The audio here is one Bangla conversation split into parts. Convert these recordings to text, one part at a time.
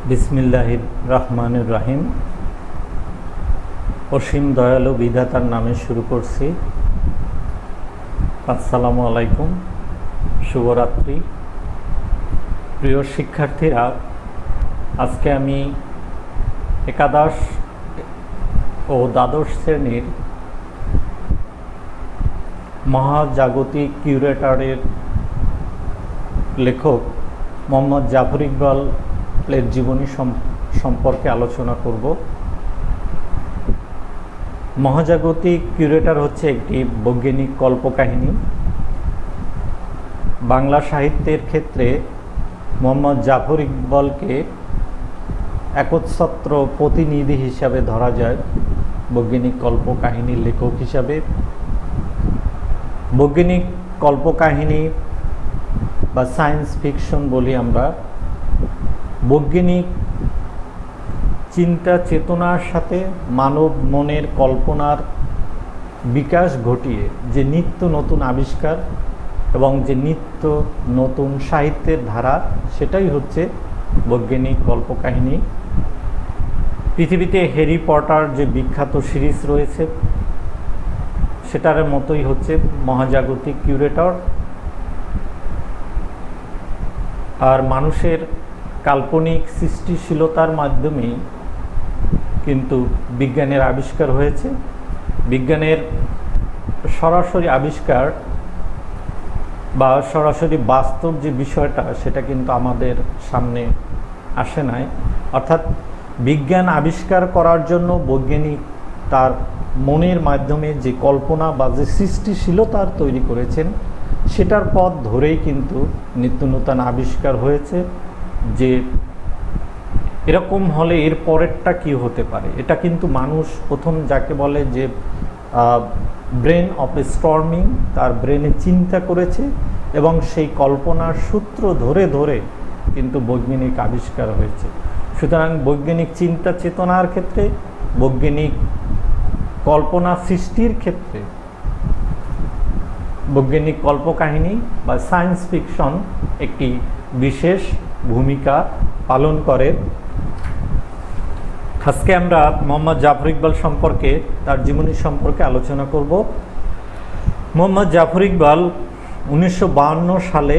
বিসমিল্লাহির রহমানির রহিম। অসীম দয়ালু বিধাতার নামে শুরু করছি। আসসালামু আলাইকুম, শুভরাত্রি। প্রিয় শিক্ষার্থীরা, আজকে আমি একাদশ ও দ্বাদশ শ্রেণীর মহাজাগতিক কিউরেটরের লেখক মোহাম্মদ জাফর ইকবালের জীবনী সম্পর্কে আলোচনা করব। মহাজাগতিক কিউরেটর হচ্ছে একটি বৈজ্ঞানিক কল্পকাহিনী। বাংলা সাহিত্যের ক্ষেত্রে মোহাম্মদ জাফর ইকবালকে একচ্ছত্র প্রতিনিধি হিসাবে ধরা যায়, বৈজ্ঞানিক কল্পকাহিনীর লেখক হিসাবে। বৈজ্ঞানিক কল্পকাহিনী বা সায়েন্স ফিকশন বলি আমরা, বৈজ্ঞানিক চিন্তা চেতনার সাথে মানব মনের কল্পনার বিকাশ ঘটিয়ে যে নিত্য নতুন আবিষ্কার এবং যে নিত্য নতুন সাহিত্যের ধারা, সেটাই হচ্ছে বৈজ্ঞানিক কল্পকাহিনী। পৃথিবীতে হ্যারি পটার যে বিখ্যাত সিরিজ রয়েছে, সেটার মতোই হচ্ছে মহাজাগতিক কিউরেটর। আর মানুষের কাল্পনিক সৃষ্টিশীলতার মাধ্যমেই কিন্তু বিজ্ঞানের আবিষ্কার হয়েছে। বিজ্ঞানের সরাসরি আবিষ্কার বা সরাসরি বাস্তব যে বিষয়টা, সেটা কিন্তু আমাদের সামনে আসে নাই। অর্থাৎ বিজ্ঞান আবিষ্কার করার জন্য বৈজ্ঞানিক তার মনের মাধ্যমে যে কল্পনা বা যে সৃষ্টিশীলতার তৈরি করেছেন, সেটার পথ ধরেই কিন্তু নিত্য নতুন আবিষ্কার হয়েছে। যে এরকম হলে এর পরেরটা কী হতে পারে, এটা কিন্তু মানুষ প্রথম যাকে বলে যে ব্রেন অফ স্টর্মিং, তার ব্রেনে চিন্তা করেছে এবং সেই কল্পনার সূত্র ধরে ধরে কিন্তু বৈজ্ঞানিক আবিষ্কার হয়েছে। সুতরাং বৈজ্ঞানিক চিন্তা চেতনার ক্ষেত্রে, বৈজ্ঞানিক কল্পনা সৃষ্টির ক্ষেত্রে বৈজ্ঞানিক কল্পকাহিনী বা সায়েন্স ফিকশন একটি বিশেষ ভূমিকা পালন করে। আজকে আমরা মোহাম্মদ জাফর ইকবাল সম্পর্কে, তার জীবনী সম্পর্কে আলোচনা করব। মোহাম্মদ জাফর ইকবাল 1952 সালে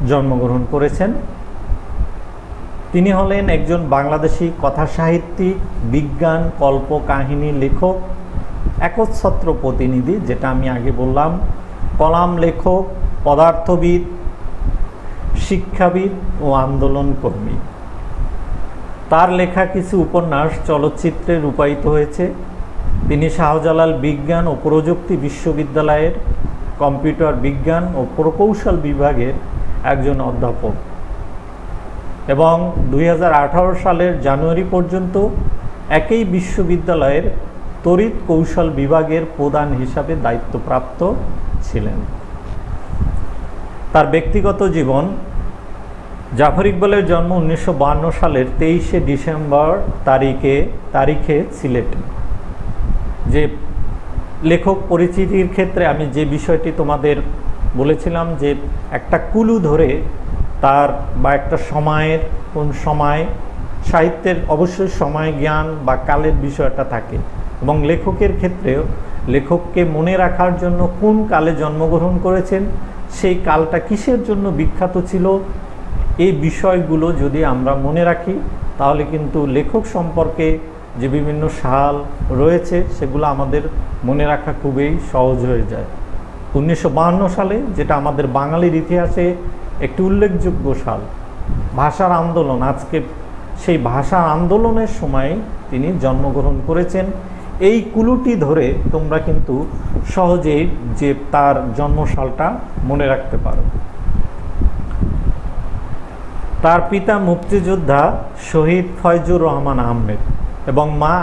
জন্মগ্রহণ করেছেন। তিনি হলেন একজন বাংলাদেশি কথাসাহিত্যিক, বিজ্ঞান কল্পকাহিনী লেখক, একচ্ছত্র প্রতিনিধি, যেটা আমি আগে বললাম, কলাম লেখক, পদার্থবিদ, শিক্ষাবিদ ও আন্দোলন কর্মী। তার লেখা কিছু উপন্যাস চলচ্চিত্রে রূপায়িত হয়েছে। তিনি শাহজালাল বিজ্ঞান ও প্রযুক্তি বিশ্ববিদ্যালয়ের কম্পিউটার বিজ্ঞান ও প্রকৌশল বিভাগের একজন অধ্যাপক এবং 2018 সালের জানুয়ারি পর্যন্ত একই বিশ্ববিদ্যালয়ের তড়িৎ কৌশল বিভাগের প্রধান হিসাবে দায়িত্বপ্রাপ্ত ছিলেন। তার ব্যক্তিগত জীবন: জাফর ইকবালের জন্ম 1952 সালের 23শে ডিসেম্বর তারিখে সিলেটে। যে লেখক পরিচিতির ক্ষেত্রে আমি যে বিষয়টি তোমাদের বলেছিলাম, যে একটা কুলু ধরে তার বা একটা সময়ের, কোন সময়, সাহিত্যের অবশ্যই সময় জ্ঞান বা কালের বিষয়টা থাকে, এবং লেখকের ক্ষেত্রেও লেখককে মনে রাখার জন্য কোন কালে জন্মগ্রহণ করেছেন, সেই কালটা কিসের জন্য বিখ্যাত ছিল, এই বিষয়গুলো যদি আমরা মনে রাখি, তাহলে কিন্তু লেখক সম্পর্কে যে বিভিন্ন সাল রয়েছে, সেগুলো আমাদের মনে রাখা খুবই সহজ হয়ে যায়। 1952 সালে, যেটা আমাদের বাঙালির ইতিহাসে একটি উল্লেখযোগ্য সাল, ভাষার আন্দোলন। আজকে সেই ভাষা আন্দোলনের সময় তিনি জন্মগ্রহণ করেছেন। এই কুলুটি ধরে তোমরা কিন্তু সহজেই যে তার জন্মসালটা মনে রাখতে পারো। তার পিতা মুক্তিযোদ্ধা শহীদ ফয়জুর রহমান আহমেদ এবং মা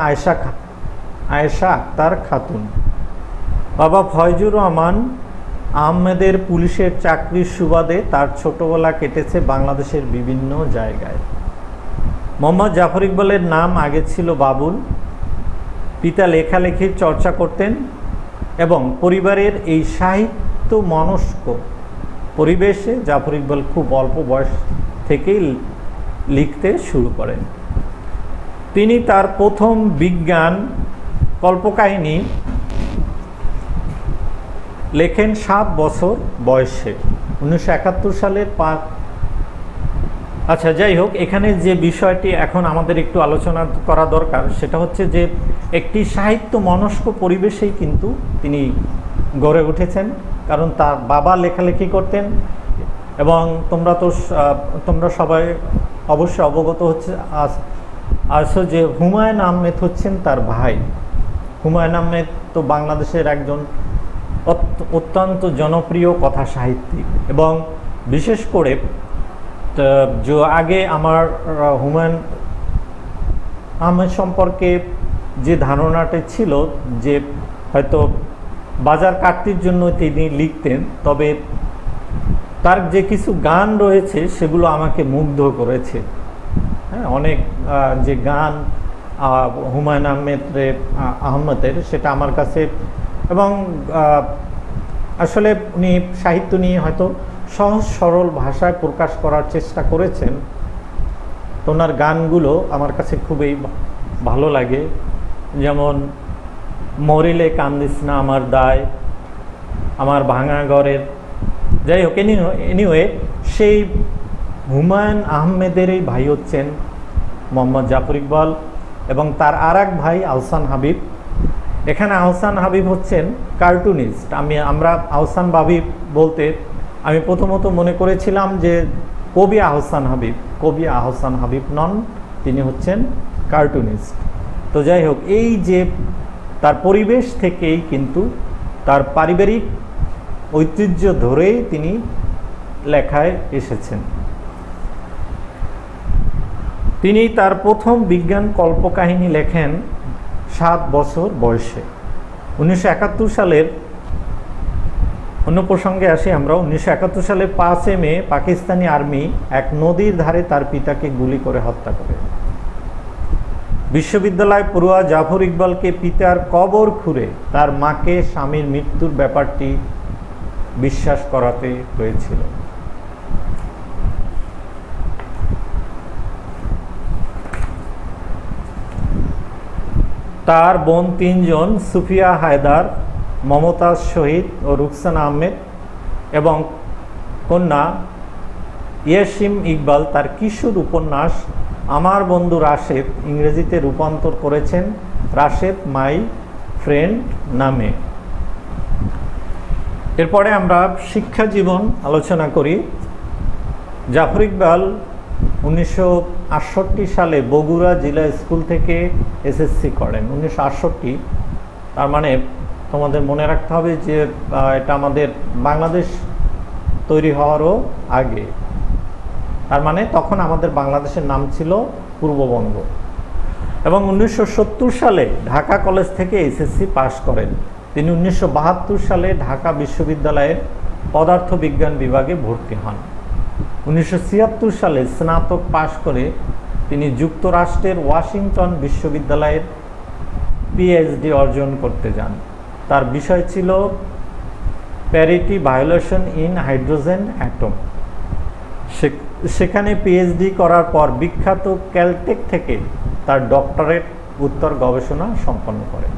আয়েশা আক্তার খাতুন। বাবা ফয়জুর রহমান আহমেদের পুলিশের চাকরির সুবাদে তার ছোটবেলা কেটেছে বাংলাদেশের বিভিন্ন জায়গায়। মোহাম্মদ জাফর ইকবালের নাম আগে ছিল বাবুল। পিতা লেখালেখির চর্চা করতেন এবং পরিবারের এই সাহিত্য মনস্ক পরিবেশে জাফর ইকবাল খুব অল্প বয়স থেকেই লিখতে শুরু করেন। তিনি তার প্রথম বিজ্ঞান কল্পকাহিনী লেখেন 7 বছর বয়সে, 1971 সালের আচ্ছা, যাই হোক, এখানে যে বিষয়টি এখন আমাদের একটু আলোচনা করা দরকার সেটা হচ্ছে যে একটি সাহিত্য মনস্ক পরিবেশেই কিন্তু তিনি গড়ে উঠেছেন, কারণ তার বাবা লেখালেখি করতেন এবং তোমরা সবাই অবশ্যই অবগত আছো যে হুমায়ুন আহমেদ হচ্ছেন তার ভাই। হুমায়ুন আহমেদ তো বাংলাদেশের একজন অত্যন্ত জনপ্রিয় কথা সাহিত্যিক, এবং বিশেষ করে যে আগে আমার হুমায়ুন আহমেদ সম্পর্কে যে ধারণাটা ছিল যে হয়তো বাজার কাটতির জন্য তিনি লিখতেন, তবে তার যে কিছু গান রয়েছে সেগুলো আমাকে মুগ্ধ করেছে। হ্যাঁ, অনেক যে গান হুমায়ুন আহমেদের সেটা আমার কাছে, এবং আসলে উনি সাহিত্য নিয়ে হয়তো সহজ সরল ভাষায় প্রকাশ করার চেষ্টা করেছেন। তো ওনার গানগুলো আমার কাছে খুবই ভালো লাগে, যেমন মরিলে কান্দিস না আমার দায়, আমার ভাঙা ঘরের। যাই হোক, এনিওয়ে সেই হুমায়ুন আহমেদেরই ভাই হচ্ছেন মোহাম্মদ জাফর ইকবাল এবং তার আর এক ভাই আহসান হাবিব। এখানে আহসান হাবিব হচ্ছেন কার্টুনিস্ট। আমরা আহসান হাবিব বলতে আমি প্রথমত মনে করেছিলাম যে কবি আহসান হাবিব নন, তিনি হচ্ছেন কার্টুনিস্ট। তো যাই হোক, এই যে তার পরিবেশ থেকেই কিন্তু তার পারিবারিক ঐতিহ্য ধরেই তিনি লেখায় এসেছেন। তিনি তার প্রথম বিজ্ঞান কল্পকাহিনী লেখেন 7 বছর বয়সে, 1971 সালের। অন্য প্রসঙ্গে আসি আমরা। 1971 সালের 5 মে পাকিস্তানি আর্মি এক নদীর ধারে তার পিতাকে গুলি করে হত্যা করে। বিশ্ববিদ্যালয় পড়ুয়া জাফর ইকবালকে পিতার কবর খুঁড়ে তার মাকে স্বামীর মৃত্যুর ব্যাপারটি বিশ্বাস করাতে হয়েছিল। তার বোন 3 জন, সুফিয়া হায়দার, মমতাজ শহীদ ও রুকসানা আহমেদ, এবং কন্যা ইয়াসিম ইকবাল তার কিশোর উপন্যাস আমার বন্ধু রাশেদ ইংরেজিতে রূপান্তর করেছেন রাশেদ মাই ফ্রেন্ড নামে। এরপরে আমরা শিক্ষা জীবন আলোচনা করি। জাফর ইকবাল 1968 সালে বগুড়া জিলা স্কুল থেকে এসএসসি করেন। 1968, তার মানে তোমাদের মনে রাখতে হবে যে এটা আমাদের বাংলাদেশ তৈরি হওয়ারও আগে। তার মানে তখন আমাদের বাংলাদেশের নাম ছিল পূর্ববঙ্গ। এবং 1970 সালে ঢাকা কলেজ থেকে এসএসসি পাশ করেন। তিনি 1972 সালে ঢাকা বিশ্ববিদ্যালয়ের পদার্থবিজ্ঞান বিভাগে ভর্তি হন। 1976 সালে স্নাতক পাশ করে তিনি যুক্তরাষ্ট্রের ওয়াশিংটন বিশ্ববিদ্যালয়ের পিএইচডি অর্জন করতে যান। তার বিষয় ছিল parity violation in hydrogen atom. সেখানে পিএইচডি করার পর বিখ্যাত ক্যালটেক থেকে তার ডক্টরেট উত্তর গবেষণা সম্পন্ন করেন।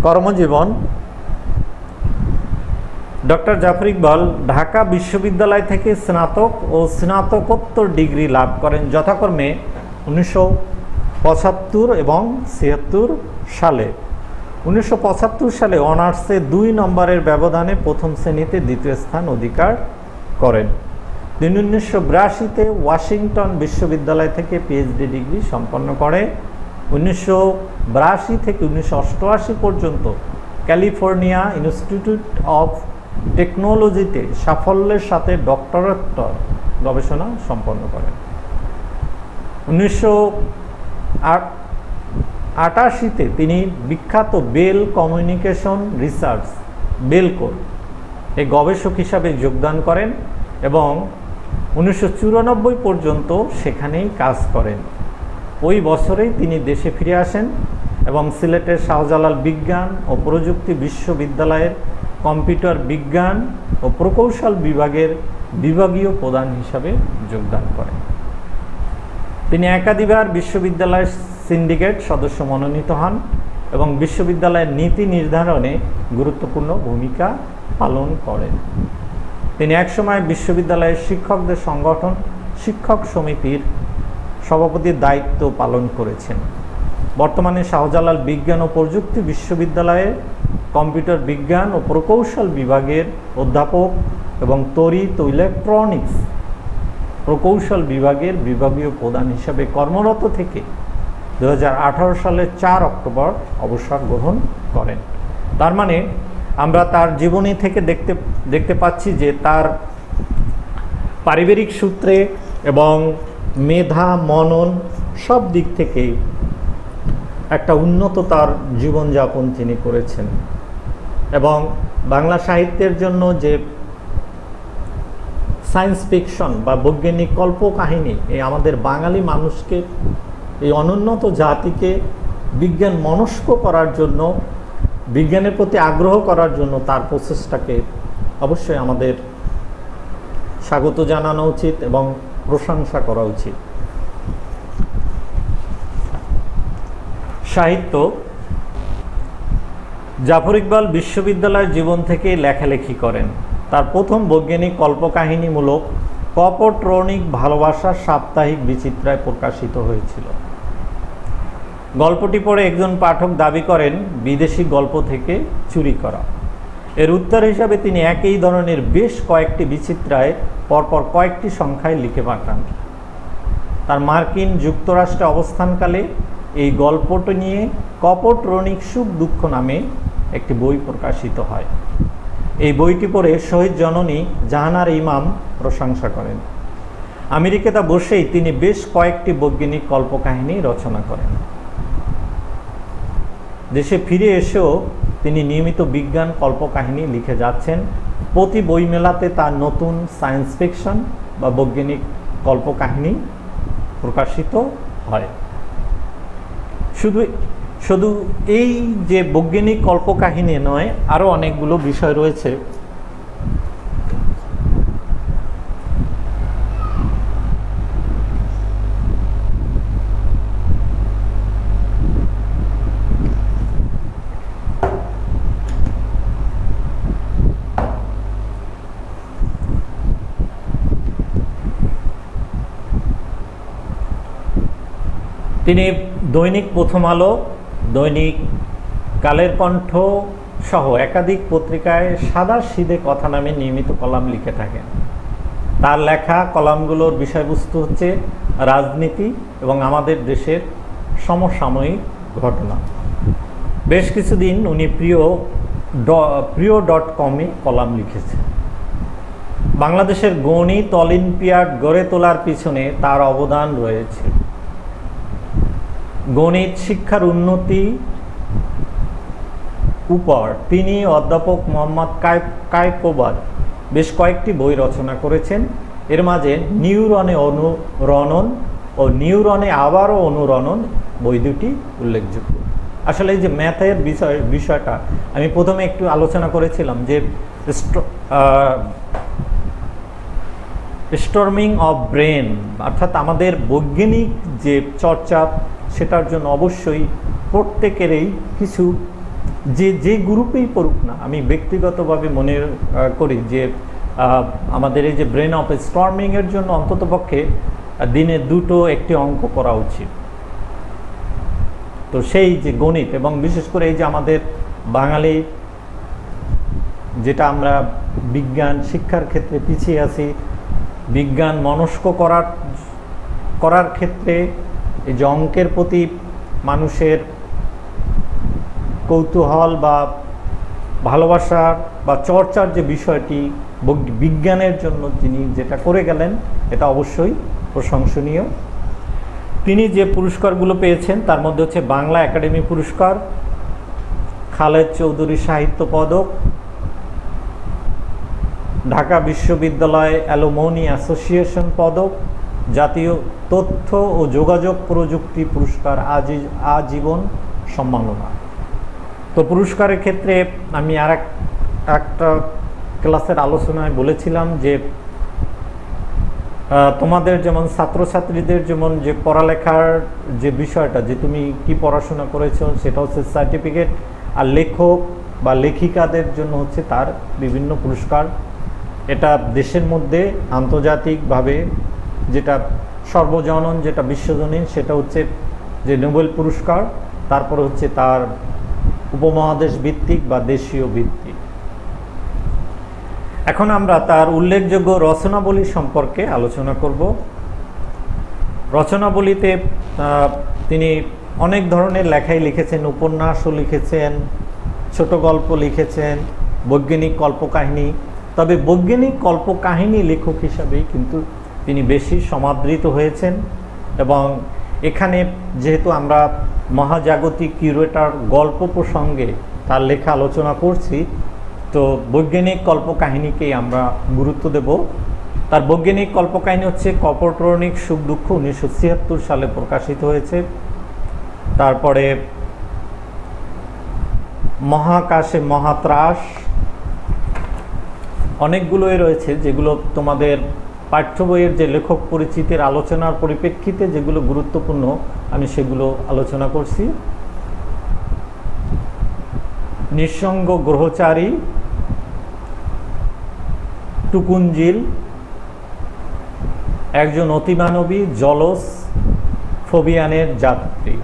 কর্মজীবন। ডক্টর জাফর ইকবাল ঢাকা বিশ্ববিদ্যালয় থেকে স্নাতক ও স্নাতকোত্তর ডিগ্রি লাভ করেন যথাক্রমে 1975 এবং 76 সালে। 1975 সালে অনার্সে 2 নম্বরের ব্যবধানে প্রথম শ্রেণীতে দ্বিতীয় স্থান অধিকার করেন। তিনি 1982-তে ওয়াশিংটন বিশ্ববিদ্যালয় থেকে পিএইচডি ডিগ্রি সম্পন্ন করে। 1982 থেকে 1988 পর্যন্ত ক্যালিফোর্নিয়া ইনস্টিটিউট অফ টেকনোলজিতে সাফল্যের সাথে ডক্টরেটর গবেষণা সম্পন্ন করেন। 1988-তে তিনি বিখ্যাত বেল কমিউনিকেশন রিসার্চ বেলকোর এই গবেষক হিসাবে যোগদান করেন এবং 1994 পর্যন্ত সেখানেই কাজ করেন। ওই বছরেই তিনি দেশে ফিরে আসেন এবং সিলেটের শাহজালাল বিজ্ঞান ও প্রযুক্তি বিশ্ববিদ্যালয়ের কম্পিউটার বিজ্ঞান ও প্রকৌশল বিভাগের বিভাগীয় প্রধান হিসাবে যোগদান করেন। তিনি একাধিকবার বিশ্ববিদ্যালয়ের সিন্ডিকেট সদস্য মনোনীত হন এবং বিশ্ববিদ্যালয়ের নীতি নির্ধারণে গুরুত্বপূর্ণ ভূমিকা পালন করেন। তিনি একসময় বিশ্ববিদ্যালয়ের শিক্ষকদের সংগঠন শিক্ষক সমিতির সভাপতির দায়িত্ব পালন করেছেন। বর্তমানে শাহজালাল বিজ্ঞান ও প্রযুক্তি বিশ্ববিদ্যালয়ের কম্পিউটার বিজ্ঞান ও প্রকৌশল বিভাগের অধ্যাপক এবং তড়িৎ ও ইলেকট্রনিক্স প্রকৌশল বিভাগের বিভাগীয় প্রধান হিসাবে কর্মরত থেকে 2018 সালের 4 অক্টোবর অবসর গ্রহণ করেন। তার মানে আমরা তার জীবনী থেকে দেখতে পাচ্ছি যে তার পারিবারিক সূত্রে এবং মেধা মনন সব দিক থেকে একটা উন্নত তার জীবনযাপন তিনি করেছেন এবং বাংলা সাহিত্যের জন্য যে সায়েন্স ফিকশন বা বৈজ্ঞানিক কল্পকাহিনী এই আমাদের বাঙালি মানুষকে, এই অনুন্নত জাতিকে বিজ্ঞান মনস্ক করার জন্য, বিজ্ঞানের প্রতি আগ্রহ করার জন্য তার প্রচেষ্টাকে অবশ্যই আমাদের স্বাগত জানানো উচিত এবং প্রশংসা করা উচিত। সাহিত্য। জাফর ইকবাল বিশ্ববিদ্যালয়ের জীবন থেকে লেখালেখি করেন। তার প্রথম বৈজ্ঞানিক কল্পকাহিনীমূলক কপট্রনিক ভালোবাসার সাপ্তাহিক বিচিত্রায় প্রকাশিত হয়েছিল। গল্পটি পড়ে একজন পাঠক দাবি করেন বিদেশি গল্প থেকে চুরি করা। এর উত্তর হিসাবে তিনি একই ধরনের বেশ কয়েকটি বিচিত্রায় পরপর কয়েকটি সংখ্যায় লিখে পাঠান। তার মার্কিন যুক্তরাষ্ট্রে অবস্থানকালে এই গল্পটি নিয়ে কপট্রনিক সুখ দুঃখ নামে একটি বই প্রকাশিত হয়। এই বইটি পড়ে শহীদ জননী জাহানার ইমাম প্রশংসা করেন। আমেরিকাতে বসেই তিনি বেশ কয়েকটি বৈজ্ঞানিক কল্পকাহিনী রচনা করেন। দেশে ফিরে এসেও তিনি নিয়মিত বিজ্ঞান কল্পকাহিনী লিখে যাচ্ছেন। প্রতি বইমেলাতে তার নতুন সায়েন্স ফিকশন বা বৈজ্ঞানিক কল্পকাহিনী প্রকাশিত হয়। শুধু এই যে বৈজ্ঞানিক কল্পকাহিনী নয়, আরও অনেকগুলো বিষয় রয়েছে। তিনি দৈনিক প্রথম আলো, দৈনিক কালের কণ্ঠ সহ একাধিক পত্রিকায় সাদাসিধে কথা নামে নিয়মিত কলাম লিখে থাকেন। তার লেখা কলামগুলোর বিষয়বস্তু হচ্ছে রাজনীতি এবং আমাদের দেশের সমসাময়িক ঘটনা। বেশ কিছুদিন উনি প্রিয়.com-এ কলাম লিখেছেন। বাংলাদেশের গণিত অলিম্পিয়াড গড়ে তোলার পিছনে তার অবদান রয়েছে। গণিত শিক্ষার উন্নতি উপর তিনি অধ্যাপক মোহাম্মদ কায়কোবাদ বেশ কয়েকটি বই রচনা করেছেন। এর মাঝে নিউরনে অনুরণন ও নিউরনে আবারও অনুরণন বই দুটি উল্লেখযোগ্য। আসলে এই যে ম্যাথের বিষয়টা আমি প্রথমে একটু আলোচনা করেছিলাম যে স্টর্মিং অফ ব্রেন, অর্থাৎ আমাদের বৈজ্ঞানিক যে চর্চা সেটার জন্য অবশ্যই প্রত্যেকেরই কিছু যে গ্রুপেই পড়ুক না, আমি ব্যক্তিগতভাবে মনে করি যে আমাদের এই যে ব্রেন অফ স্টর্মিংয়ের জন্য অন্ততপক্ষে দিনে দুটো একটি অঙ্ক করা উচিত। তো সেই যে গণিত এবং বিশেষ করে এই যে আমাদের বাঙালি যেটা আমরা বিজ্ঞান শিক্ষার ক্ষেত্রে পিছিয়ে আছি, বিজ্ঞান মনস্ক করার ক্ষেত্রে এই যে অঙ্কের প্রতি মানুষের কৌতূহল বা ভালোবাসার বা চর্চার যে বিষয়টি বিজ্ঞানের জন্য তিনি যেটা করে গেলেন এটা অবশ্যই প্রশংসনীয়। তিনি যে পুরস্কারগুলো পেয়েছেন তার মধ্যে হচ্ছে বাংলা একাডেমি পুরস্কার, খালেদ চৌধুরী সাহিত্য পদক, ঢাকা বিশ্ববিদ্যালয় অ্যালুমনি অ্যাসোসিয়েশন পদক, জাতীয় তথ্য ও যোগাযোগ প্রযুক্তি পুরস্কার, আজীবন সম্মাননা। তো পুরস্কারের ক্ষেত্রে আমি একটা ক্লাসের আলোচনায় বলেছিলাম যে তোমাদের যেমন ছাত্রছাত্রীদের যেমন যে পড়ালেখার যে বিষয়টা, যে তুমি কি পড়াশোনা করেছো সেটা হচ্ছে সার্টিফিকেট, আর লেখক বা লেখিকাদের জন্য হচ্ছে তার বিভিন্ন পুরস্কার। এটা দেশের মধ্যে আন্তর্জাতিকভাবে যেটা সর্বজনীন, যেটা বিশ্বজনীন, সেটা হচ্ছে যে নোবেল পুরস্কার, তারপরে হচ্ছে তার উপমহাদেশ ভিত্তিক বা দেশীয় ভিত্তিক। এখন আমরা তার উল্লেখযোগ্য রচনাবলী সম্পর্কে আলোচনা করব। রচনাবলীতে তিনি অনেক ধরনের লেখাই লিখেছেন, উপন্যাসও লিখেছেন, ছোট গল্প লিখেছেন, বৈজ্ঞানিক কল্পকাহিনী। তবে বৈজ্ঞানিক কল্পকাহিনী লেখক হিসাবেই কিন্তু তিনি বেশি সমাদৃত হয়েছেন। এবং এখানে যেহেতু আমরা মহাজাগতিক কিউরেটর গল্প প্রসঙ্গে তার লেখা আলোচনা করছি, তো বৈজ্ঞানিক কল্পকাহিনীকেই আমরা গুরুত্ব দেব। তার বৈজ্ঞানিক কল্পকাহিনী হচ্ছে কপোট্রনিক সুখ দুঃখ, 1976 সালে প্রকাশিত হয়েছে। তারপরে মহাকাশে মহাত্রাস, অনেকগুলোই রয়েছে যেগুলো তোমাদের পাঠ্য বইয়ের যে লেখক পরিচিতির আলোচনার পরিপ্রেক্ষিতে যেগুলো গুরুত্বপূর্ণ আমি সেগুলো আলোচনা করছি। নিঃসঙ্গ গ্রহচারী, টুকুঞ্জিল, একজন অতিমানবী, জলজ, ফোবিয়ানের যাত্রী।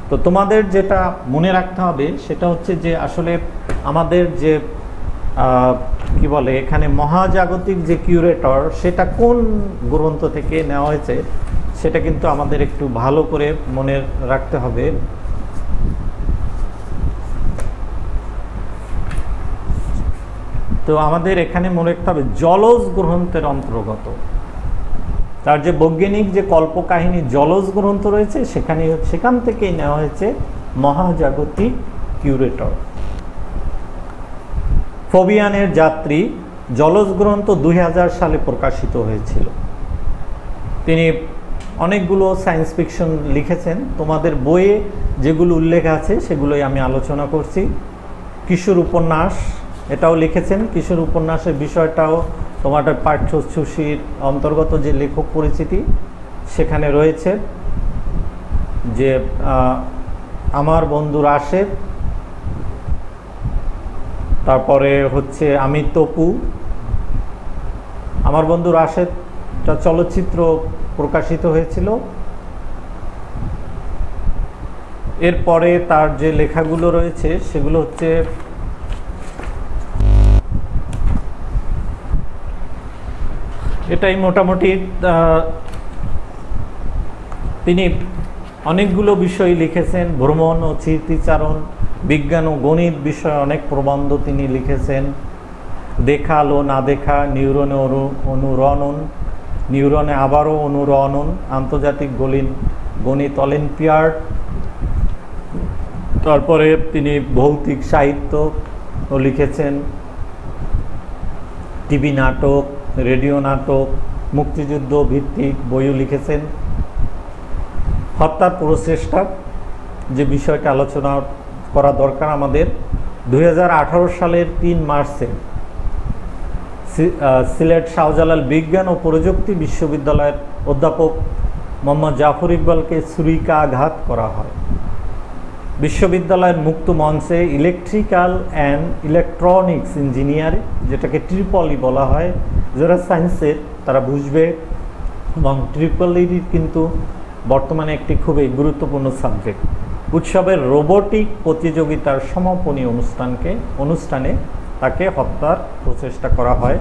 তো তোমাদের যেটা মনে রাখতে হবে সেটা হচ্ছে যে আসলে আমাদের যে কি বলে এখানে মহাজাগতিক যে কিউরেটর, সেটা কোন গ্রন্থ থেকে নেওয়া হয়েছে সেটা কিন্তু আমাদের একটু ভালো করে মনে রাখতে হবে। তো আমাদের এখানে মনে রাখতে হবে জলজ গ্রন্থের অন্তর্গত। তার যে বৈজ্ঞানিক যে কল্পকাহিনী জলজ গ্রন্থ রয়েছে সেখান থেকেই নেওয়া হয়েছে মহাজাগতিক কিউরেটর। ফোবিয়ানের যাত্রী জলজ গ্রন্থ 2000 সালে প্রকাশিত হয়েছিল। তিনি অনেকগুলো সায়েন্স ফিকশন লিখেছেন। তোমাদের বইয়ে যেগুলো উল্লেখ আছে সেগুলোই আমি আলোচনা করছি। কিশোর উপন্যাস এটাও লিখেছেন। কিশোর উপন্যাসের বিষয়টাও তোমাদের পাঠ্যসূচির অন্তর্গত যে লেখক পরিচিতি সেখানে রয়েছে। যে আমার বন্ধু রাশেদ, তারপরে হচ্ছে আমি তপু। আমার বন্ধু রাশেদটা চলচ্চিত্র প্রকাশিত হয়েছিল। এরপরে তার যে লেখাগুলো রয়েছে সেগুলো হচ্ছে এটাই মোটামুটি তিনি অনেকগুলো বিষয় লিখেছেন। ভ্রমণ ও স্মৃতিচারণ, বিজ্ঞান ও গণিত বিষয়ে অনেক প্রবন্ধ তিনি লিখেছেন। দেখা আলো না দেখা, নিউরনে অনুরণন, নিউরনে আবারও অনুরণন, আন্তর্জাতিক গণিত অলিম্পিয়াড। তারপরে তিনি ভৌতিক সাহিত্যও লিখেছেন, টিভি নাটক, রেডিও নাটক, মুক্তিযুদ্ধ ভিত্তিক বইও লিখেছেন। হত্যার প্রচেষ্টা যে বিষয়টা আলোচনা করা দরকার আমাদের, 2018 সালের 3 মার্চে সিলেট শাহজালাল বিজ্ঞান ও প্রযুক্তি বিশ্ববিদ্যালয়ের অধ্যাপক মোহাম্মদ জাফর ইকবালকে ছুরিকাঘাত করা হয়। বিশ্ববিদ্যালয়ের মুক্ত মঞ্চে ইলেকট্রিক্যাল অ্যান্ড ইলেকট্রনিক্স ইঞ্জিনিয়ারিং, যেটাকে ট্রিপলি বলা হয়, যারা সায়েন্সের তারা বুঝবে, এবং ট্রিপলি কিন্তু বর্তমানে একটি খুবই গুরুত্বপূর্ণ সাবজেক্ট। উৎসবের রোবোটিক প্রতিযোগিতার সমাপনী অনুষ্ঠানে তাকে হত্যার প্রচেষ্টা করা হয়।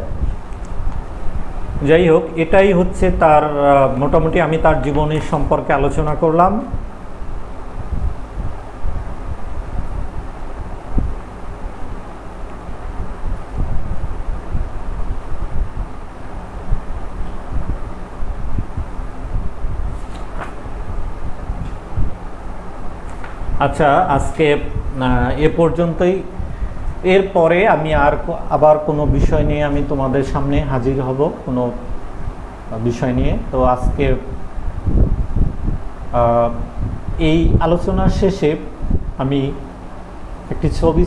যাই হোক, এটাই হচ্ছে তার মোটামুটি আমি তার জীবনী সম্পর্কে আলোচনা করলাম। আচ্ছা, আজকে এ পর্যন্তই। এরপরে আমি আবার কোনো বিষয় নিয়ে আমি তোমাদের সামনে হাজির হব, কোনো বিষয় নিয়ে। তো আজকে এই আলোচনার শেষে আমি একটি ছবি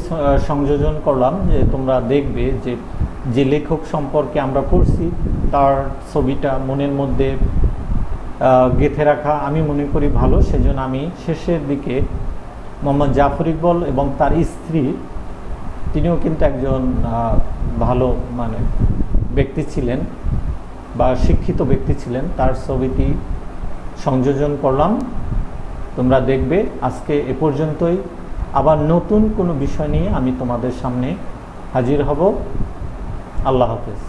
সংযোজন করলাম, যে তোমরা দেখবে যে যে লেখক সম্পর্কে আমরা পড়ছি তার ছবিটা মনের মধ্যে গেঁথে রাখা আমি মনে করি ভালো। সেজন্য আমি শেষের দিকে মোহাম্মদ জাফর ইকবাল এবং তার স্ত্রী, তিনিও কিন্তু একজন ভালো মানে ব্যক্তি ছিলেন বা শিক্ষিত ব্যক্তি ছিলেন, তার ছবিটি সংযোজন করলাম। তোমরা দেখবে। আজকে এ পর্যন্তই। আবার নতুন কোনো বিষয় নিয়ে আমি তোমাদের সামনে হাজির হব। আল্লাহ হাফেজ।